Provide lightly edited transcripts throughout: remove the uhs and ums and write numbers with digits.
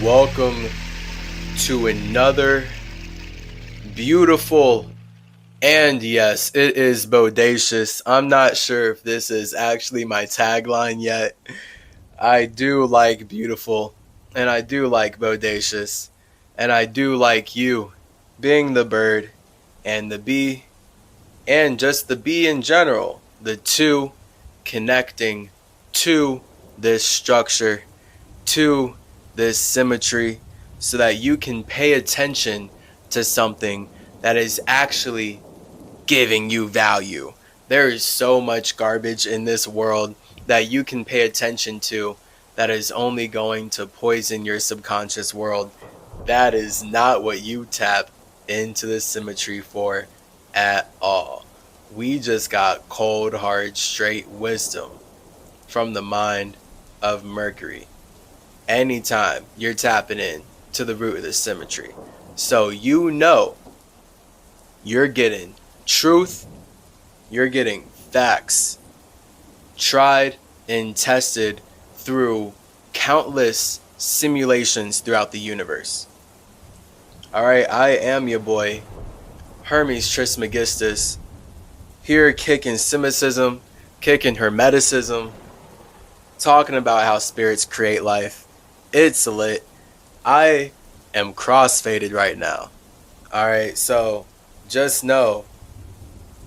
welcome to another beautiful, and yes, it is bodacious. I'm not sure if this is actually my tagline yet. I do like beautiful, and I do like bodacious, and I do like you being the bird and the bee, and just the bee in general. The two connecting to this structure, to this symmetry, so that you can pay attention to something that is actually giving you value. There is so much garbage in this world that you can pay attention to that is only going to poison your subconscious world. That is not what you tap into the symmetry for at all. We just got cold, hard, straight wisdom from the mind of Mercury. Anytime you're tapping in to the root of the symmetry. So you know you're getting truth, you're getting facts, tried and tested through countless simulations throughout the universe. Alright, I am your boy, Hermes Trismegistus, here kicking Semicism, kicking Hermeticism, talking about how spirits create life. It's lit. I am crossfaded right now. Alright, so just know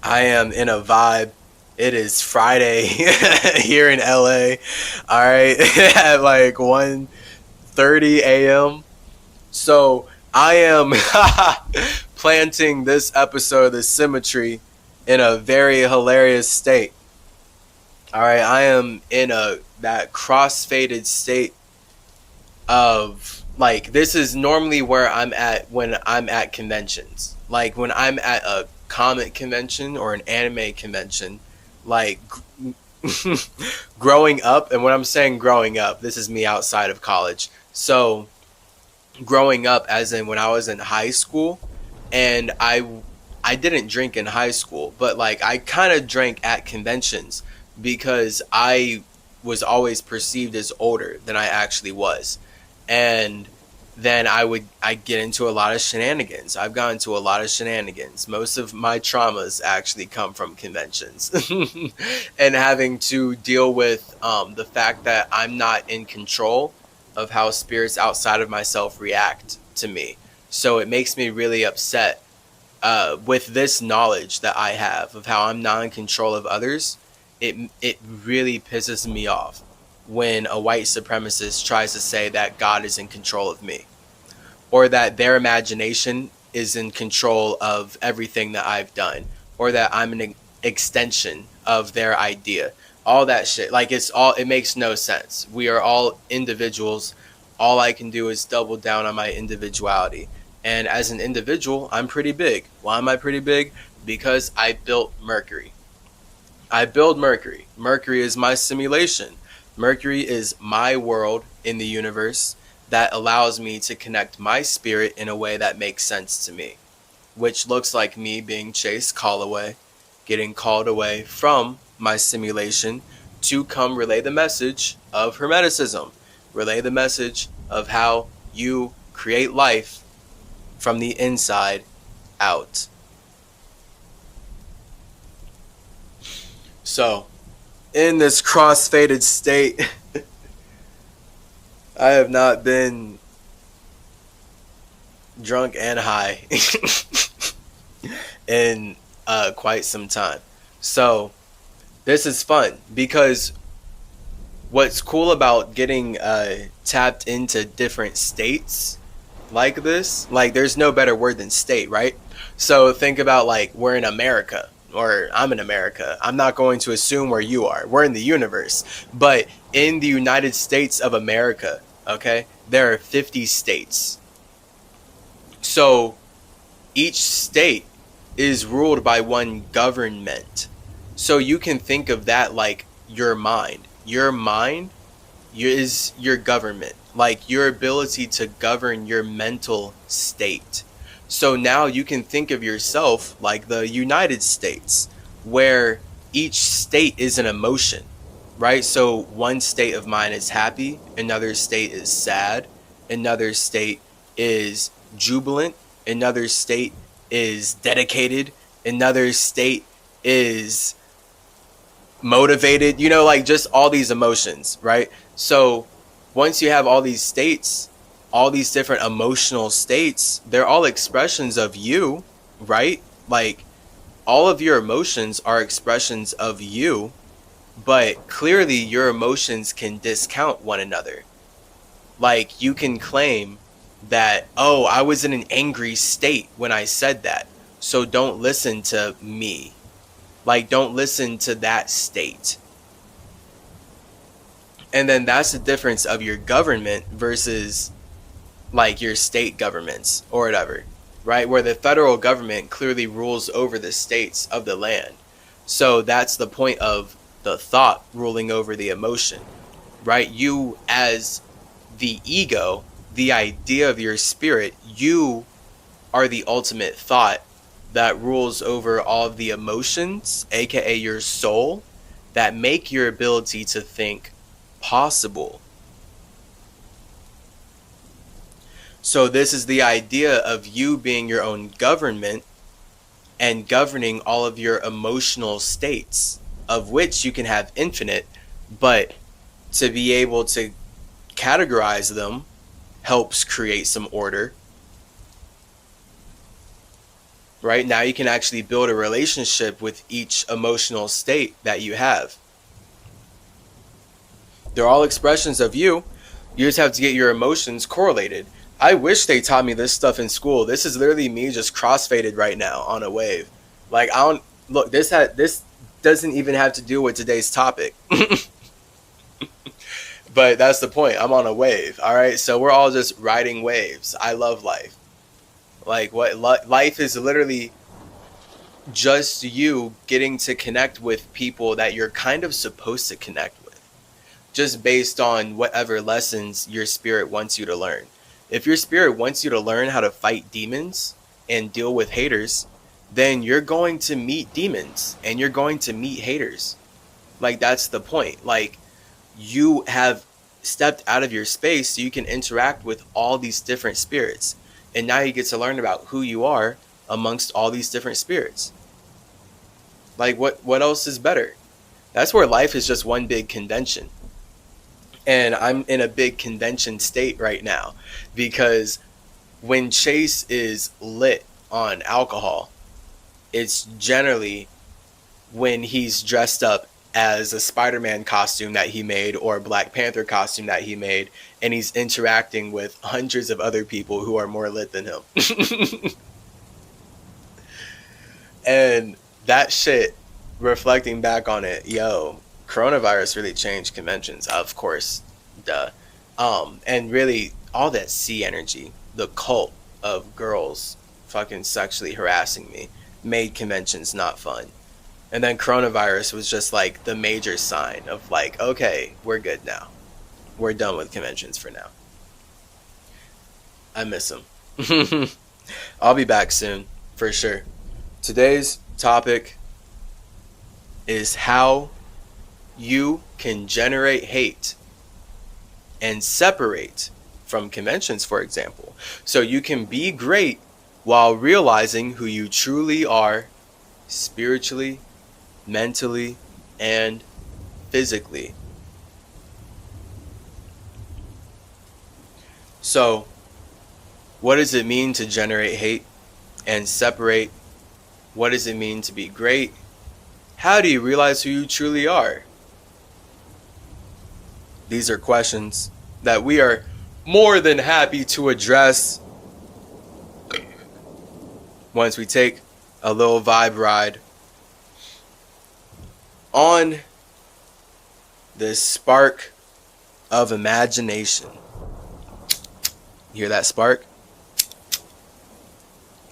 I am in a vibe. It is Friday here in LA. Alright, at like 1:30 a.m. So I am planting this episode of The Symmetry in a very hilarious state. Alright, I am in that crossfaded state of, like, this is normally where I'm at when I'm at conventions. Like when I'm at a comic convention or an anime convention, like growing up. And when I'm saying growing up, this is me outside of college. So growing up as in when I was in high school, and I didn't drink in high school, but like I kind of drank at conventions because I was always perceived as older than I actually was. And then I get into a lot of shenanigans. I've gotten into a lot of shenanigans. Most of my traumas actually come from conventions and having to deal with the fact that I'm not in control of how spirits outside of myself react to me. So it makes me really upset with this knowledge that I have of how I'm not in control of others. It really pisses me off when a white supremacist tries to say that God is in control of me, or that their imagination is in control of everything that I've done, or that I'm an extension of their idea. All that shit. Like, it makes no sense. We are all individuals. All I can do is double down on my individuality. And as an individual, I'm pretty big. Why am I pretty big? Because I built Mercury. I build Mercury. Mercury is my simulation. Mercury is my world in the universe that allows me to connect my spirit in a way that makes sense to me, which looks like me being Chase Calloway, getting called away from my simulation to come relay the message of Hermeticism, relay the message of how you create life from the inside out. So, in this crossfaded state, I have not been drunk and high in quite some time. So, this is fun because what's cool about getting tapped into different states like this, like there's no better word than state, right? So think about, like, we're in America, or I'm in America. I'm not going to assume where you are. We're in the universe. But in the United States of America, okay, there are 50 states. So each state is ruled by one government. So you can think of that like your mind. Your mind is your government, like your ability to govern your mental state. So now you can think of yourself like the United States, where each state is an emotion, right? So one state of mind is happy, another state is sad, Another state is jubilant. Another state is dedicated. Another state is motivated, like just all these emotions, right? So once you have all these states, all these different emotional states, they're all expressions of you, right? Like all of your emotions are expressions of you, but clearly your emotions can discount one another. Like you can claim that, oh, I was in an angry state when I said that, so don't listen to me. Like, don't listen to that state. And then that's the difference of your government versus like your state governments or whatever, right? Where the federal government clearly rules over the states of the land. So that's the point of the thought ruling over the emotion, right? You, as the ego, the idea of your spirit, you are the ultimate thought that rules over all of the emotions, aka your soul, that make your ability to think possible. So this is the idea of you being your own government and governing all of your emotional states, of which you can have infinite, but to be able to categorize them helps create some order. Right now you can actually build a relationship with each emotional state that you have. They're all expressions of you. You just have to get your emotions correlated. I wish they taught me this stuff in school. This is literally me just crossfaded right now on a wave. Like I don't look. This doesn't even have to do with today's topic. But that's the point. I'm on a wave. All right. So we're all just riding waves. I love life. Like life is literally just you getting to connect with people that you're kind of supposed to connect with, just based on whatever lessons your spirit wants you to learn. If your spirit wants you to learn how to fight demons and deal with haters, then you're going to meet demons and you're going to meet haters. Like that's the point. Like you have stepped out of your space so you can interact with all these different spirits. And now you get to learn about who you are amongst all these different spirits. Like what else is better? That's where life is just one big convention. And I'm in a big convention state right now because when Chase is lit on alcohol, it's generally when he's dressed up as a Spider-Man costume that he made or a Black Panther costume that he made, and he's interacting with hundreds of other people who are more lit than him. And that shit, reflecting back on it, coronavirus really changed conventions, of course, duh. And really all that C energy, the cult of girls fucking sexually harassing me, made conventions not fun. And then coronavirus was just like the major sign of like, okay, we're good now. We're done with conventions for now. I miss them. I'll be back soon, for sure. Today's topic is how you can generate hate and separate from conventions, for example. So you can be great while realizing who you truly are spiritually, mentally, and physically. So, what does it mean to generate hate and separate? What does it mean to be great? How do you realize who you truly are? These are questions that we are more than happy to address once we take a little vibe ride on this spark of imagination. You hear that spark?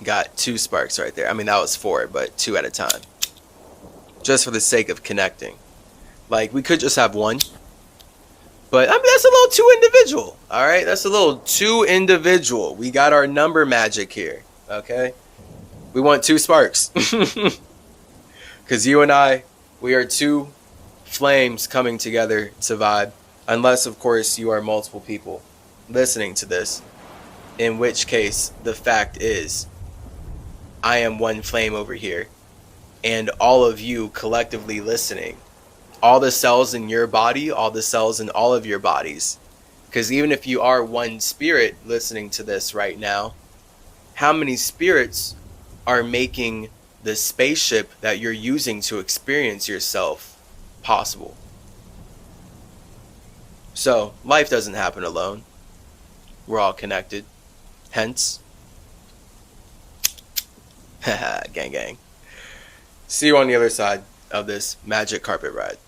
Got 2 sparks right there. I mean, that was 4, but 2 at a time. Just for the sake of connecting. Like, we could just have 1. But, I mean, that's a little too individual. Alright? That's a little too individual. We got our number magic here. Okay? We want 2 sparks. Because you and I, we are 2 flames coming together to vibe. Unless, of course, you are multiple people. listening to this, in which case the fact is I am one flame over here, and all of you collectively listening, all the cells in your body, all the cells in all of your bodies, because even if you are one spirit listening to this right now, how many spirits are making the spaceship that you're using to experience yourself possible? So life doesn't happen alone. We're all connected. Hence, gang gang. See you on the other side of this magic carpet ride.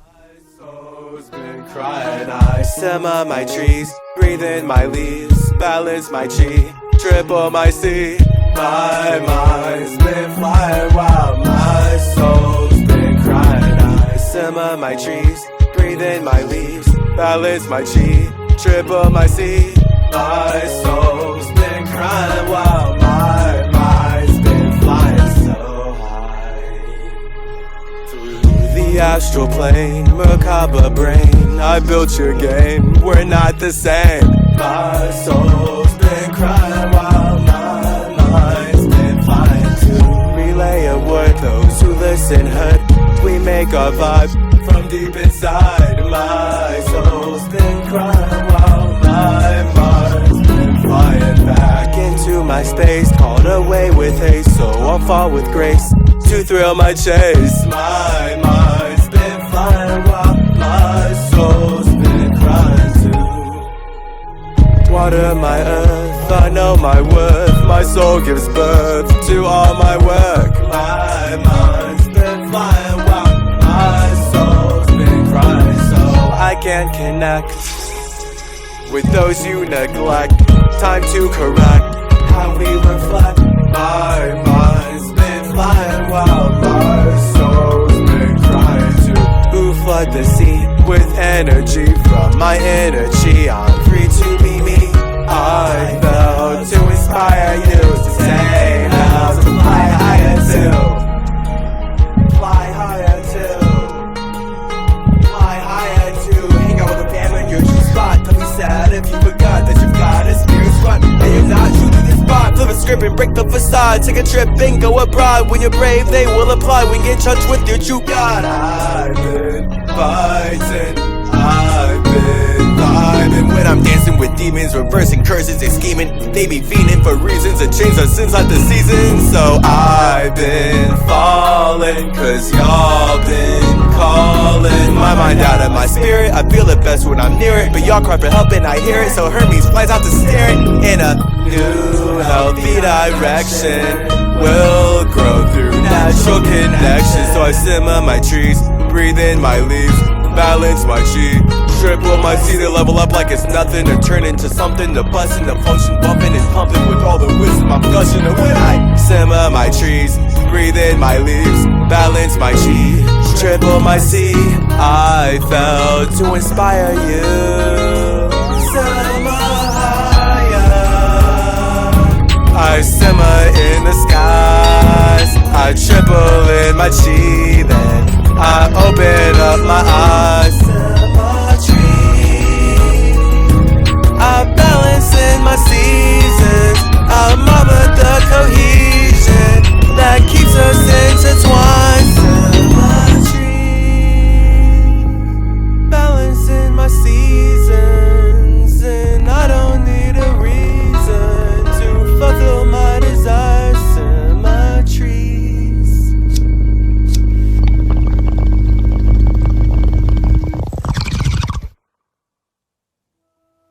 My soul's been crying. I simmer my trees, breathe in my leaves, balance my chi, triple my C. My mind's been flying wild. My soul's been crying. I simmer my trees, breathe in my leaves, balance my chi, triple my C. My soul's been crying wild. My mind's been flying so high. Through the astral plane, macabre brain, I built your game, we're not the same. My soul's been crying wild. My mind's been flying to relay a word. Those who listen heard, we make our vibe from deep inside. My soul's been crying wild. My mind's been flying back into my space, called away with haste, so I'll fall with grace to thrill my chase. My mind's been flying wild. My soul's been crying too. Water my earth, I know my worth. My soul gives birth to all my work. My mind's been flying wild. My soul's been crying so I can't connect with those you neglect. Time to correct how we reflect. My mind's been flying wild. My soul's been crying too. Who flood the sea with energy from my energy? I'm free to be me. I felt to inspire you to say how to fly higher too. Fly higher too. Fly higher too. Hang out with the family in your true spot. Don't be sad if you forgot that you've got a spirit squad and you're not true to this spot. Flip a script and break the facade. Take a trip and go abroad. When you're brave, they will apply. When you get in touch with your true God. I've been fighting. I've been vibing when I'm dancing with demons, reversing curses, they scheming. They be fiending for reasons to change the sins like the seasons. So I've been falling, cause y'all been calling my mind out of my spirit. I feel it best when I'm near it, but y'all cry for help and I hear it. So Hermes flies out to stare it in a new healthy direction. Will grow through natural connection. So I simmer my trees, breathe in my leaves, balance my chi, triple my C to level up like it's nothing, to turn into something, to bust into function, bumping and pumping with all the wisdom I'm gushing. And when I simmer my trees, breathe in my leaves, balance my chi, triple my C, I felt to inspire you. Simmer higher. I simmer in the skies, I triple in my chi, then I open up my eyes. Symmetry. I balance in my seasons. I mother the cohesion that keeps us intertwined. Symmetry. Balance in my seasons, and I don't need a reason to fulfill my desires. Symmetry.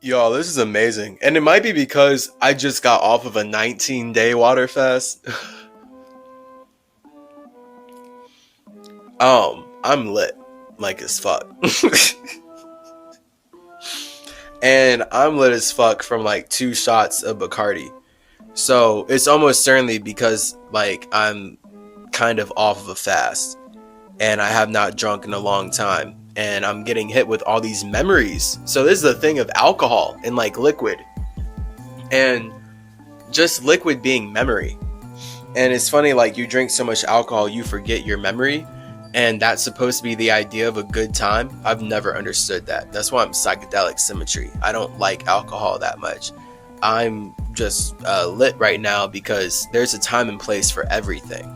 Y'all, this is amazing. And it might be because I just got off of a 19-day water fast. I'm lit. Like as fuck. And I'm lit as fuck from like 2 shots of Bacardi. So it's almost certainly because like I'm kind of off of a fast. And I have not drunk in a long time. And I'm getting hit with all these memories. So this is the thing of alcohol and like liquid. And just liquid being memory. And it's funny, like, you drink so much alcohol, you forget your memory. And that's supposed to be the idea of a good time. I've never understood that. That's why I'm psychedelic symmetry. I don't like alcohol that much. I'm just lit right now because there's a time and place for everything.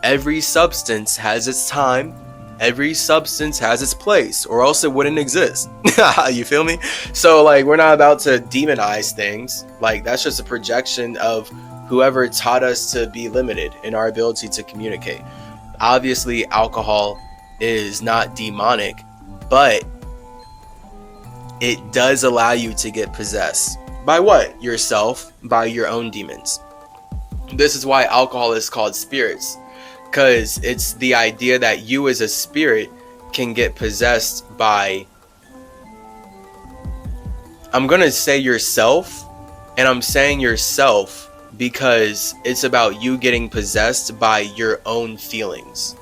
Every substance has its time. Every substance has its place, or else it wouldn't exist. You feel me? So, like, we're not about to demonize things. Like, that's just a projection of whoever taught us to be limited in our ability to communicate. Obviously, alcohol is not demonic, but it does allow you to get possessed. By what? Yourself, by your own demons. This is why alcohol is called spirits, because it's the idea that you as a spirit can get possessed by, I'm going to say yourself, and I'm saying yourself because it's about you getting possessed by your own feelings.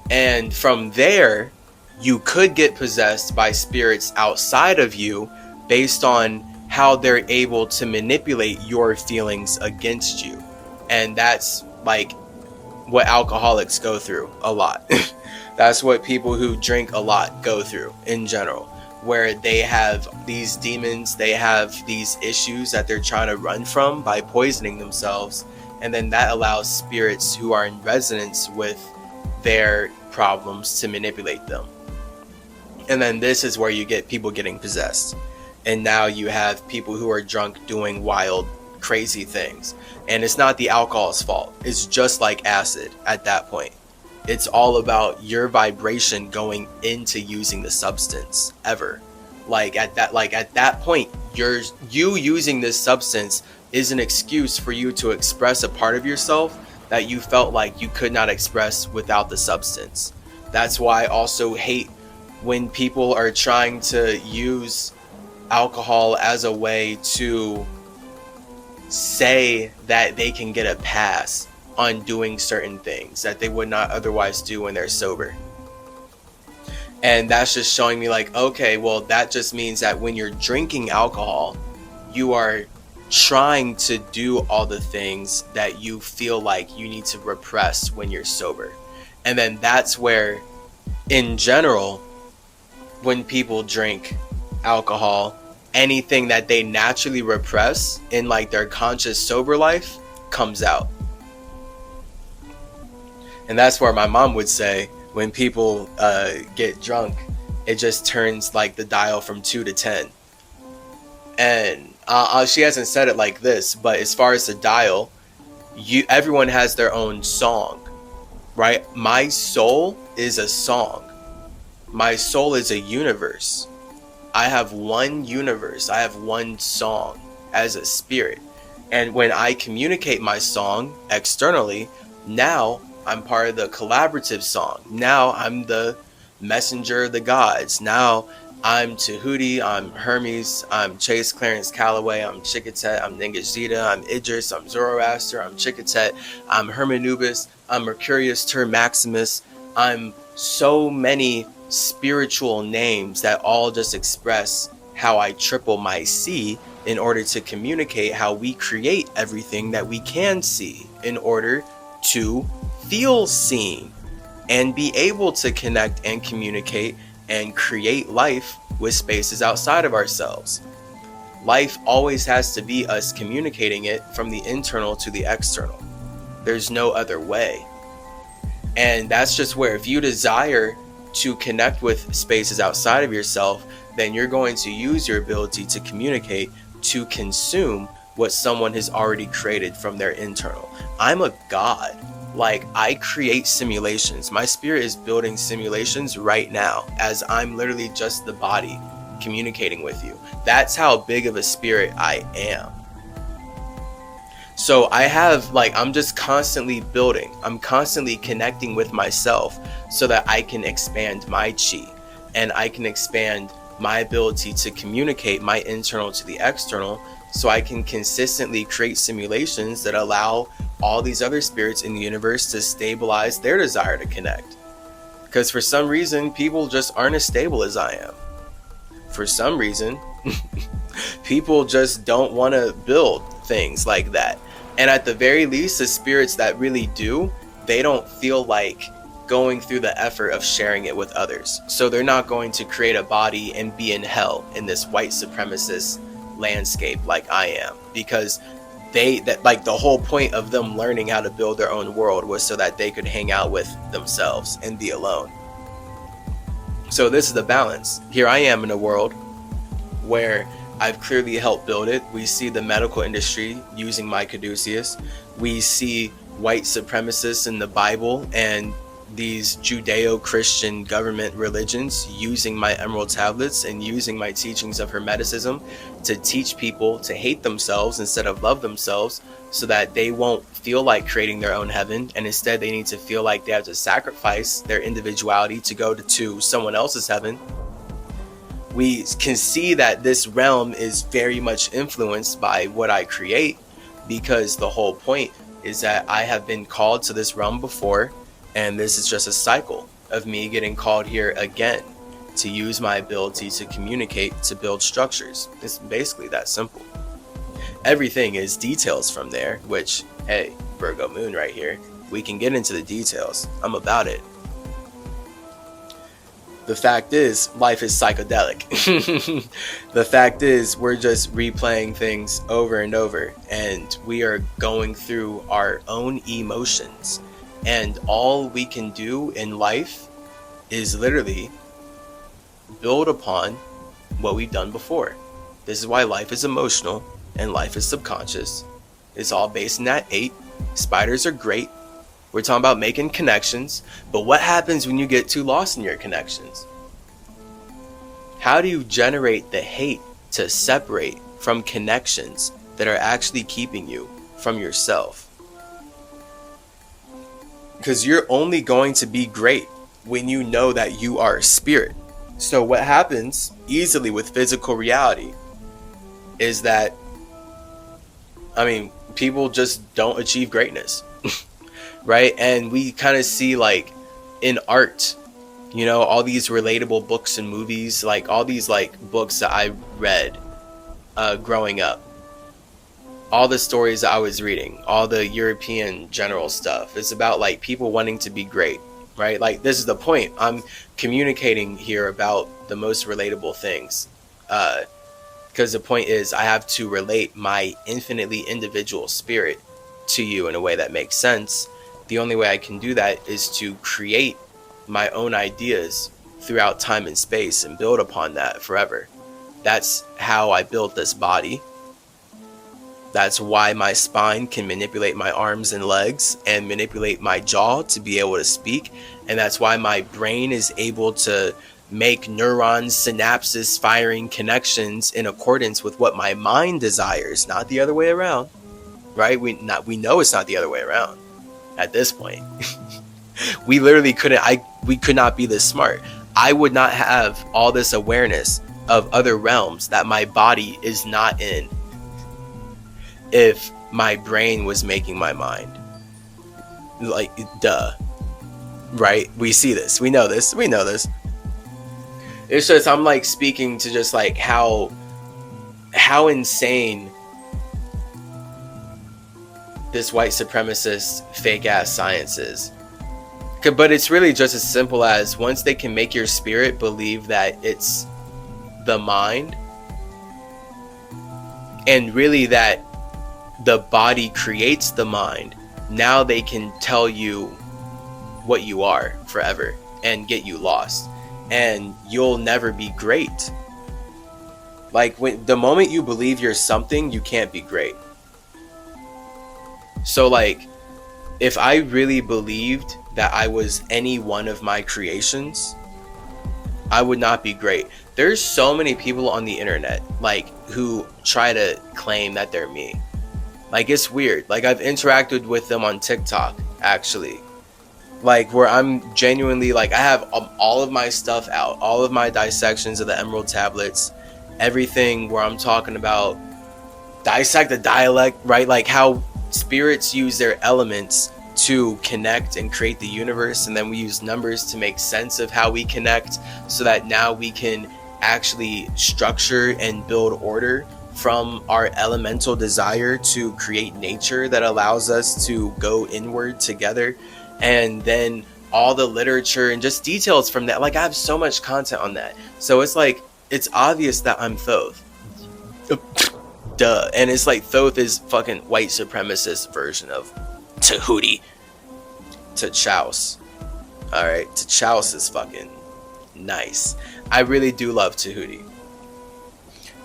And from there, you could get possessed by spirits outside of you based on how they're able to manipulate your feelings against you. And that's like what alcoholics go through a lot. That's what people who drink a lot go through in general, where they have these demons, they have these issues that they're trying to run from by poisoning themselves, and then that allows spirits who are in resonance with their problems to manipulate them. And then this is where you get people getting possessed. And now you have people who are drunk doing wild, crazy things. And it's not the alcohol's fault. It's just like acid at that point. It's all about your vibration going into using the substance ever. Like at that point, you using this substance is an excuse for you to express a part of yourself that you felt like you could not express without the substance. That's why I also hate when people are trying to use alcohol as a way to say that they can get a pass on doing certain things that they would not otherwise do when they're sober. And that's just showing me like, okay, well, that just means that when you're drinking alcohol, you are trying to do all the things that you feel like you need to repress when you're sober. And then that's where, in general, when people drink alcohol, anything that they naturally repress in like their conscious sober life comes out. And that's where my mom would say when people get drunk, it just turns like the dial from 2 to 10. And she hasn't said it like this, but as far as the dial, everyone has their own song, right? My soul is a song. My soul is a universe. I have one universe. I have one song as a spirit. And when I communicate my song externally, now I'm part of the collaborative song. Now I'm the messenger of the gods. Now I'm Tahuti, I'm Hermes, I'm Chase Clarence Calloway, I'm Chikatet, I'm Ningishzida, I'm Idris, I'm Zoroaster, I'm Chikatet, I'm Hermanubis, I'm Mercurius Ter Maximus. I'm so many spiritual names that all just express how I triple my C in order to communicate how we create everything that we can see in order to feel seen and be able to connect and communicate and create life with spaces outside of ourselves. Life always has to be us communicating it from the internal to the external. There's no other way. And that's just where if you desire to connect with spaces outside of yourself, then you're going to use your ability to communicate to consume what someone has already created from their internal. I'm a god. Like, I create simulations. My spirit is building simulations right now as I'm literally just the body communicating with you. That's how big of a spirit I am. So I have, like, I'm just constantly building. I'm constantly connecting with myself so that I can expand my chi and I can expand my ability to communicate my internal to the external, so I can consistently create simulations that allow all these other spirits in the universe to stabilize their desire to connect. Because for some reason, people just aren't as stable as I am. For some reason, people just don't want to build things like that. And at the very least, the spirits that really do, they don't feel like going through the effort of sharing it with others. So they're not going to create a body and be in hell in this white supremacist landscape like I am, because that the whole point of them learning how to build their own world was so that they could hang out with themselves and be alone. So this is the balance. Here I am in a world where I've clearly helped build it. We see the medical industry using my caduceus. We see white supremacists in the Bible and these Judeo-Christian government religions using my emerald tablets and using my teachings of Hermeticism to teach people to hate themselves instead of love themselves, so that they won't feel like creating their own heaven, and instead they need to feel like they have to sacrifice their individuality to go to someone else's heaven. We can see that this realm is very much influenced by what I create, because the whole point is that I have been called to this realm before, and this is just a cycle of me getting called here again to use my ability to communicate, to build structures. It's basically that simple. Everything is details from there, which, hey, Virgo moon right here, we can get into the details. I'm about it. The fact is, life is psychedelic. The fact is, we're just replaying things over and over, and we are going through our own emotions. And all we can do in life is literally build upon what we've done before. This is why life is emotional and life is subconscious. It's all based in that 8. Spiders are great. We're talking about making connections. But what happens when you get too lost in your connections? How do you generate the hate to separate from connections that are actually keeping you from yourself? Because you're only going to be great when you know that you are a spirit. So what happens easily with physical reality is that, people just don't achieve greatness, right? And we kind of see, like, in art, all these relatable books and movies, like all these books that I read growing up. All the stories that I was reading, all the European general stuff, it's about people wanting to be great, right? This is the point. I'm communicating here about the most relatable things, because the point is I have to relate my infinitely individual spirit to you in a way that makes sense. The only way I can do that is to create my own ideas throughout time and space and build upon that forever. That's how I built this body. That's why my spine can manipulate my arms and legs and manipulate my jaw to be able to speak. And that's why my brain is able to make neurons, synapses, firing connections in accordance with what my mind desires, not the other way around, right? We know it's not the other way around at this point. We literally we could not be this smart. I would not have all this awareness of other realms that my body is not in if my brain was making my mind. Duh. Right? We see this. We know this. It's just, I'm speaking to just how insane this white supremacist fake ass science is. But it's really just as simple as, once they can make your spirit believe that it's the mind, and really that the body creates the mind, now they can tell you what you are forever and get you lost, and you'll never be great. When the moment you believe you're something, you can't be great. So if I really believed that I was any one of my creations, I would not be great. There's so many people on the internet who try to claim that they're me. It's weird. I've interacted with them on TikTok, actually. Where I'm genuinely, I have all of my stuff out, all of my dissections of the emerald tablets, everything where I'm talking about dissect the dialect, right? How spirits use their elements to connect and create the universe, and then we use numbers to make sense of how we connect, so that now we can actually structure and build order from our elemental desire to create nature that allows us to go inward together, and then all the literature and just details from that. Like, I have so much content on that, so it's like it's obvious that I'm Thoth. Duh. And it's like Thoth is fucking white supremacist version of Tahuti. T'Chaos. Alright, T'Chaos is fucking nice. I really do love Tahuti.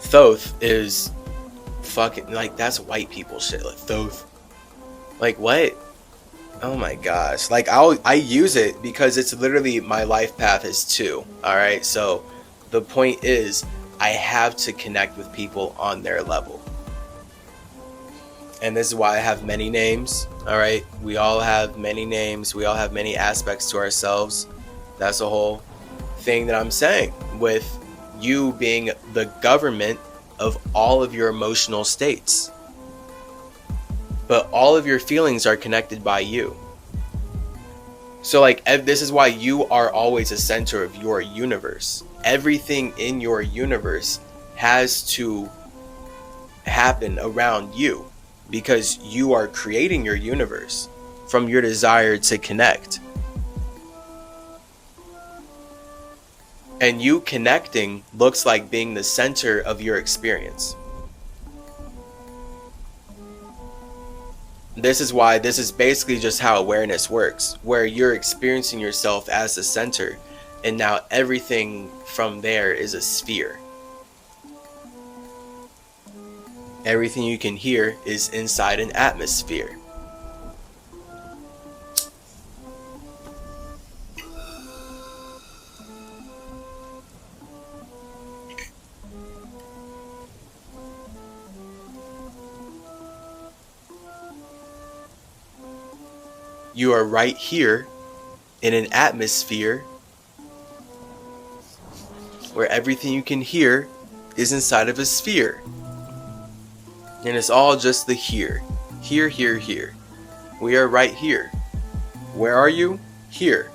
Thoth is fucking, like, that's white people shit. Like, Thoth. Like, what? Oh my gosh. Like, I use it because it's literally my life path is 2. Alright, so the point is, I have to connect with people on their level. And this is why I have many names. Alright, we all have many names. We all have many aspects to ourselves. That's a whole thing that I'm saying, with you being the government of all of your emotional states. But all of your feelings are connected by you. So like, this is why you are always a center of your universe. Everything in your universe has to happen around you, because you are creating your universe from your desire to connect. And you connecting looks like being the center of your experience. This is why this is basically just how awareness works, where you're experiencing yourself as the center, and now everything from there is a sphere. Everything you can hear is inside an atmosphere. You are right here in an atmosphere where everything you can hear is inside of a sphere. And it's all just the here. Here, here, here. We are right here. Where are you? Here.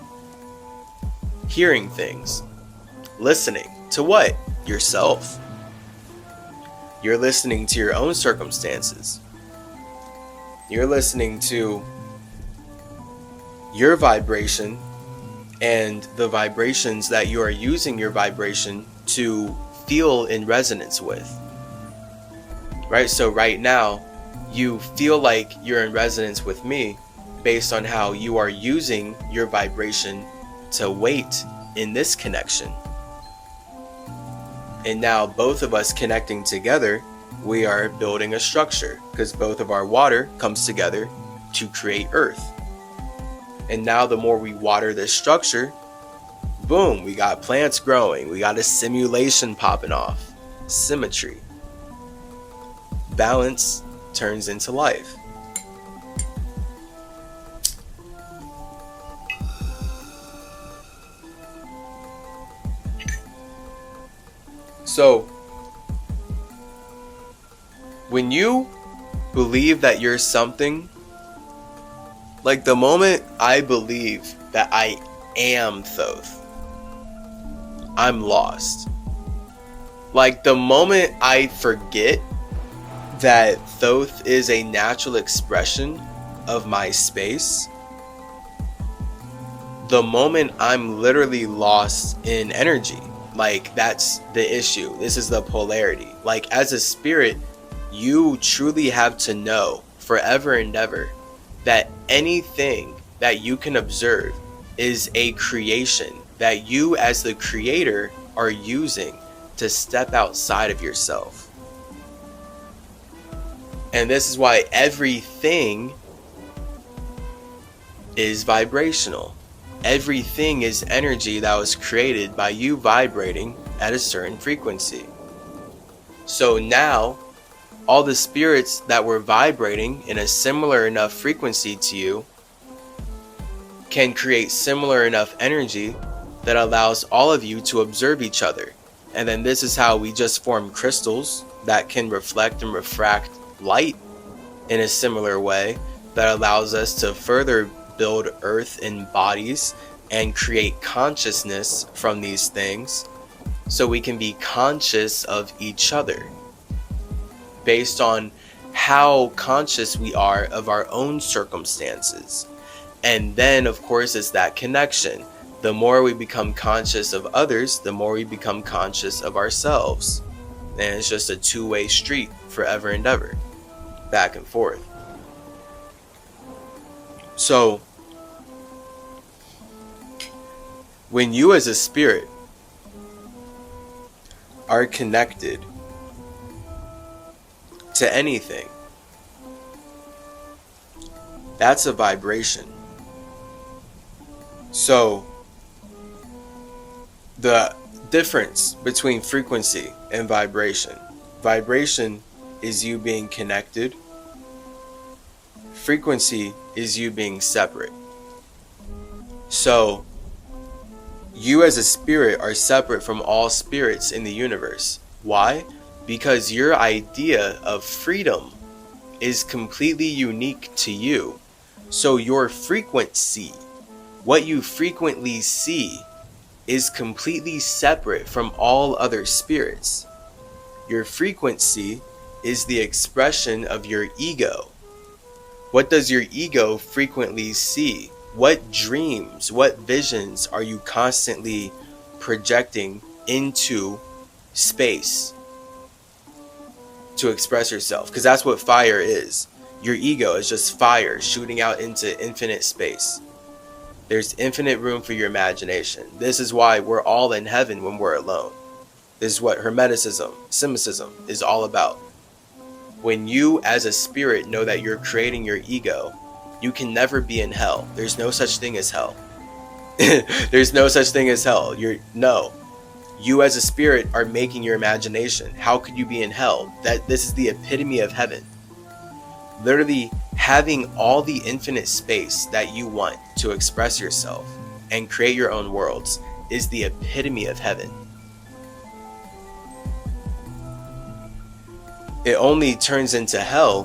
Hearing things. Listening. To what? Yourself. You're listening to your own circumstances. You're listening to your vibration and the vibrations that you are using your vibration to feel in resonance with. Right? So right now, you feel like you're in resonance with me based on how you are using your vibration to wait in this connection. And now both of us connecting together, we are building a structure, because both of our water comes together to create earth. And now the more we water this structure, boom, we got plants growing. We got a simulation popping off. Symmetry. Balance turns into life. So, when you believe that you're something, like the moment I believe that I am Thoth, I'm lost. Like the moment I forget that Thoth is a natural expression of my space, the moment I'm literally lost in energy. Like, that's the issue. This is the polarity. Like, as a spirit, you truly have to know forever and ever that anything that you can observe is a creation that you as the creator are using to step outside of yourself. And this is why everything is vibrational. Everything is energy that was created by you vibrating at a certain frequency. So now, all the spirits that were vibrating in a similar enough frequency to you can create similar enough energy that allows all of you to observe each other. And then this is how we just form crystals that can reflect and refract light in a similar way that allows us to further build earth in bodies and create consciousness from these things so we can be conscious of each other. based on how conscious we are of our own circumstances. And then, of course, it's that connection. The more we become conscious of others, the more we become conscious of ourselves. And it's just a two-way street forever and ever, back and forth. So, when you as a spirit are connected to anything, that's a vibration. So, the difference between frequency and vibration. Vibration is you being connected. Frequency is you being separate. So, you as a spirit are separate from all spirits in the universe. Why? Because your idea of freedom is completely unique to you. So your frequency, what you frequently see, is completely separate from all other spirits. Your frequency is the expression of your ego. What does your ego frequently see? What dreams, what visions are you constantly projecting into space to express yourself? Because that's what fire is. Your ego is just fire shooting out into infinite space. There's infinite room for your imagination. This is why we're all in heaven when we're alone. This is what Hermeticism, Cynicism is all about. When you as a spirit know that you're creating your ego, you can never be in hell. There's no such thing as hell. There's no such thing as hell. You as a spirit are making your imagination. How could you be in hell? This is the epitome of heaven. Literally having all the infinite space that you want to express yourself and create your own worlds is the epitome of heaven. It only turns into hell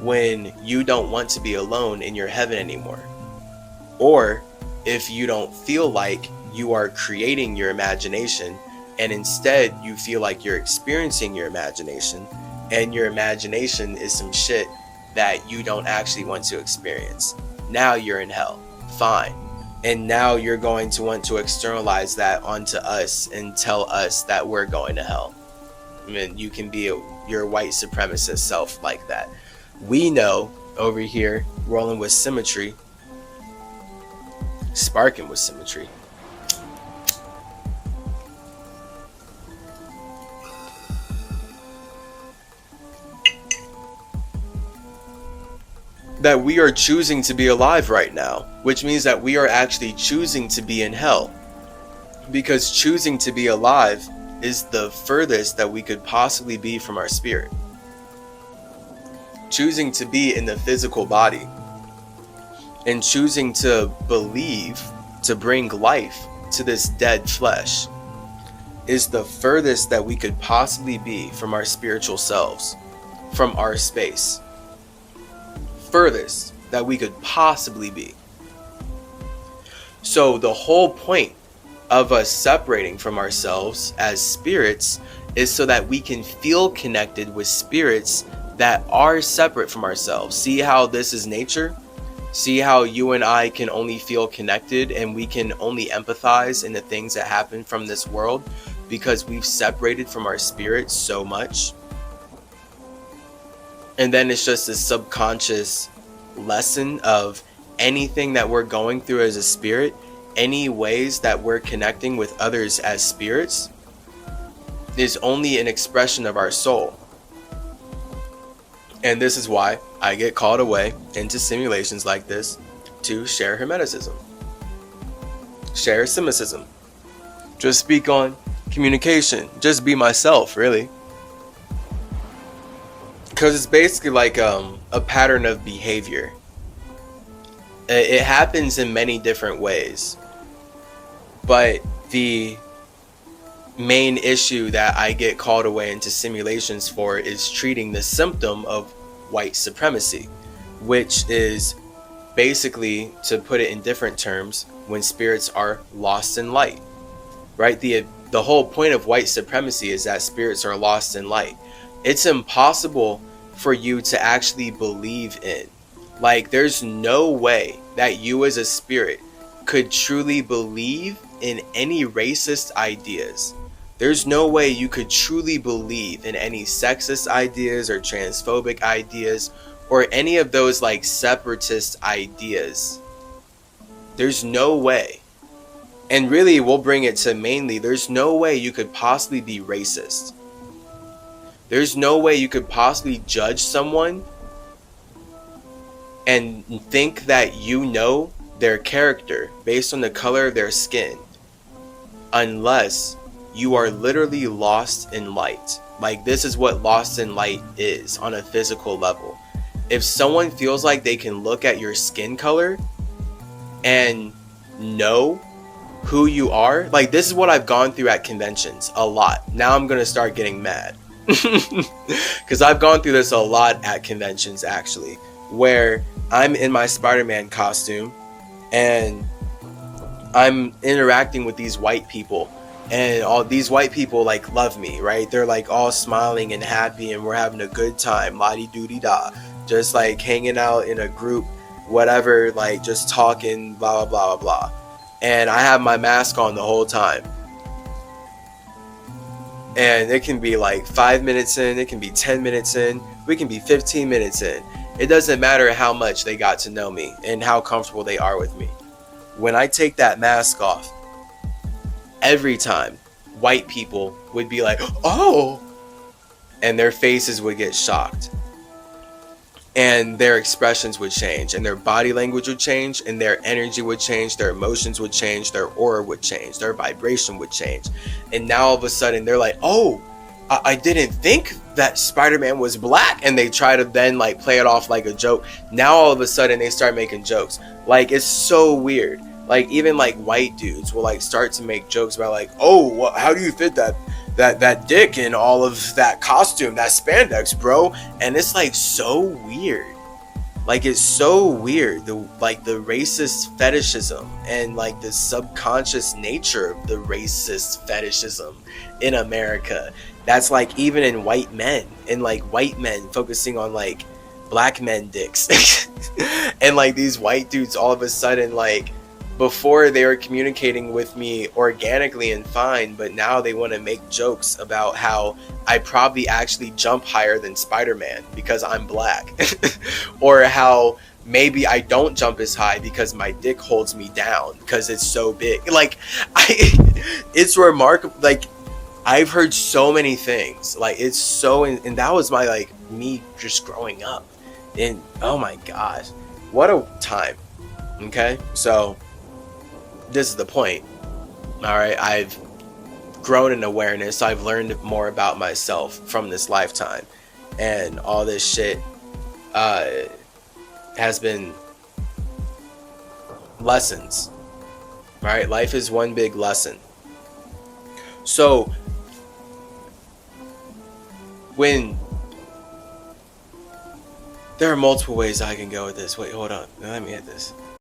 when you don't want to be alone in your heaven anymore. Or if you don't feel like you are creating your imagination and instead you feel like you're experiencing your imagination, and your imagination is some shit that you don't actually want to experience. Now you're in hell. Fine. And now you're going to want to externalize that onto us and tell us that we're going to hell. I mean, you can be your white supremacist self like that. We know over here, rolling with symmetry, sparking with symmetry, that we are choosing to be alive right now, which means that we are actually choosing to be in hell. Because choosing to be alive is the furthest that we could possibly be from our spirit. Choosing to be in the physical body and choosing to believe, to bring life to this dead flesh, is the furthest that we could possibly be from our spiritual selves, from our space. Furthest that we could possibly be. So the whole point of us separating from ourselves as spirits is so that we can feel connected with spirits that are separate from ourselves. See how this is nature? See how you and I can only feel connected and we can only empathize in the things that happen from this world because we've separated from our spirit so much? And then it's just a subconscious lesson of anything that we're going through as a spirit, any ways that we're connecting with others as spirits, is only an expression of our soul. And this is why I get called away into simulations like this to share Hermeticism, share Cynicism, just speak on communication, just be myself, really. Because it's basically like a pattern of behavior. It happens in many different ways. But the main issue that I get called away into simulations for is treating the symptom of white supremacy, which is basically, to put it in different terms, when spirits are lost in light. Right? The whole point of white supremacy is that spirits are lost in light. It's impossible for you to actually believe in. Like, there's no way that you as a spirit could truly believe in any racist ideas. There's no way you could truly believe in any sexist ideas or transphobic ideas or any of those like separatist ideas. There's no way. And really, we'll bring it to mainly, there's no way you could possibly be racist. There's no way you could possibly judge someone and think that you know their character based on the color of their skin unless you are literally lost in light. Like, this is what lost in light is on a physical level. If someone feels like they can look at your skin color and know who you are, like, this is what I've gone through at conventions a lot. Now I'm gonna start getting mad because I've gone through this a lot at conventions, actually, where I'm in my Spider-Man costume and I'm interacting with these white people, and all these white people like love me, right? They're like all smiling and happy and we're having a good time, la-di-doo-di-da, just like hanging out in a group, whatever, like just talking, blah blah blah blah blah. And I have my mask on the whole time. And it can be like 5 minutes in, it can be 10 minutes in, we can be 15 minutes in. It doesn't matter how much they got to know me and how comfortable they are with me. When I take that mask off, every time white people would be like, oh, and their faces would get shocked. And their expressions would change, and their body language would change, and their energy would change, their emotions would change, their aura would change, their vibration would change. And now all of a sudden they're like, oh, I didn't think that Spider-Man was black. And they try to then like play it off like a joke. Now all of a sudden they start making jokes. Like, it's so weird. Like, even like white dudes will like start to make jokes about like, oh, how do you fit that dick in all of that costume, that spandex, bro? And it's like so weird. Like, it's so weird, the racist fetishism and like the subconscious nature of the racist fetishism in America. That's like even in white men, and like white men focusing on like black men dicks. And like these white dudes all of a sudden, like, before they were communicating with me organically and fine, but now they want to make jokes about how I probably actually jump higher than Spider-Man because I'm black. Or how maybe I don't jump as high because my dick holds me down because it's so big. Like, it's remarkable. Like, I've heard so many things. Like, it's so, and that was my, like, me just growing up. And oh my gosh, what a time. Okay, so this is the point. All right, I've grown in awareness. I've learned more about myself from this lifetime, and all this shit has been lessons. All right, life is one big lesson. So when there are multiple ways I can go with this. Wait, hold on. Let me hit this.